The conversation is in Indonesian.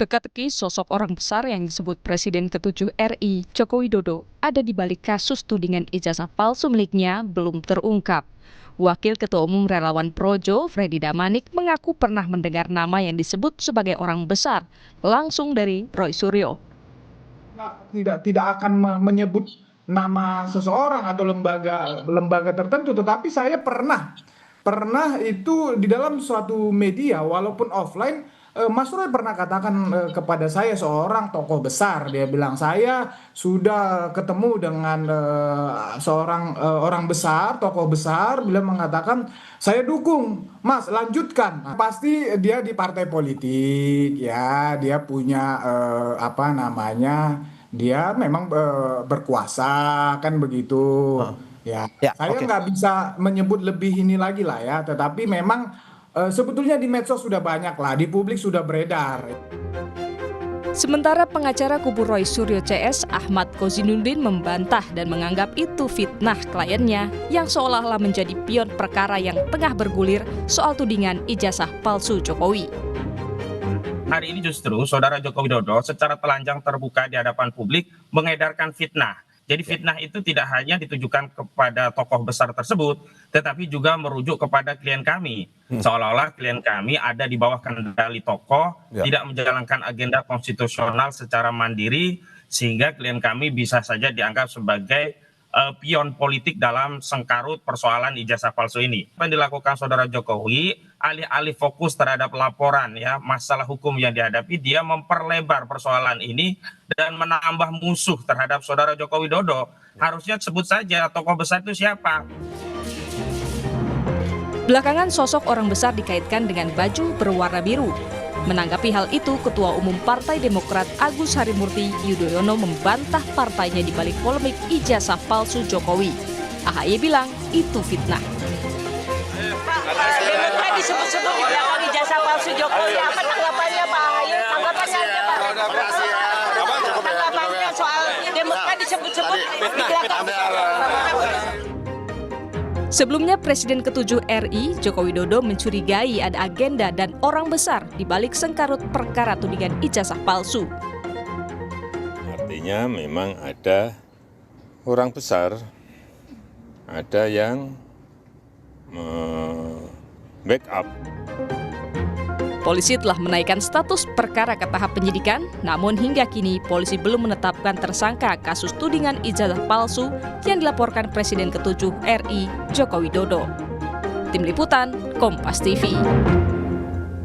Teka-teki sosok orang besar yang disebut Presiden ke-7 RI, Joko Widodo, ada di balik kasus tudingan ijazah palsu miliknya belum terungkap. Wakil Ketua Umum Relawan Projo, Freddy Damanik, mengaku pernah mendengar nama yang disebut sebagai orang besar, langsung dari Roy Suryo. Tidak akan menyebut nama seseorang atau lembaga tertentu, tetapi saya pernah itu di dalam suatu media walaupun offline. Mas Roy pernah katakan kepada saya, seorang tokoh besar, dia bilang saya sudah ketemu dengan seorang orang besar, tokoh besar, beliau mengatakan saya dukung Mas, lanjutkan. Pasti dia di partai politik ya, dia punya apa namanya, dia memang berkuasa kan begitu. Ya, saya nggak bisa menyebut lebih ini lagi lah ya, tetapi memang sebetulnya di medsos sudah banyak lah, di publik sudah beredar. Sementara pengacara kubu Roy Suryo CS, Ahmad Kozinuddin, membantah dan menganggap itu fitnah kliennya yang seolah-olah menjadi pion perkara yang tengah bergulir soal tudingan ijazah palsu Jokowi. Hari ini justru Saudara Joko Widodo secara telanjang terbuka di hadapan publik mengedarkan fitnah. Jadi fitnah itu tidak hanya ditujukan kepada tokoh besar tersebut, tetapi juga merujuk kepada klien kami. Seolah-olah klien kami ada di bawah kendali tokoh, tidak menjalankan agenda konstitusional secara mandiri, sehingga klien kami bisa saja dianggap sebagai pion politik dalam sengkarut persoalan ijazah palsu ini. Apa yang dilakukan Saudara Jokowi, alih-alih fokus terhadap laporan ya masalah hukum yang dihadapi, dia memperlebar persoalan ini dan menambah musuh terhadap Saudara Joko Widodo. Harusnya sebut saja tokoh besar itu siapa. Belakangan sosok orang besar dikaitkan dengan baju berwarna biru. Menanggapi hal itu, Ketua Umum Partai Demokrat Agus Harimurti Yudhoyono membantah partainya di balik polemik ijazah palsu Jokowi. AHY bilang itu fitnah. Demokrat disebut-sebut di belakang ijazah palsu Jokowi. Apa tanggapannya Pak AHY? Tanggapannya Pak? Tanggapannya soal Demokrat disebut-sebut di belakang. Sebelumnya, Presiden ke-7 RI, Joko Widodo, mencurigai ada agenda dan orang besar di balik sengkarut perkara tudingan ijazah palsu. Artinya memang ada orang besar, ada yang backup. Polisi telah menaikkan status perkara ke tahap penyidikan, namun hingga kini polisi belum menetapkan tersangka kasus tudingan ijazah palsu yang dilaporkan Presiden ke-7 RI, Joko Widodo. Tim Liputan, Kompas TV.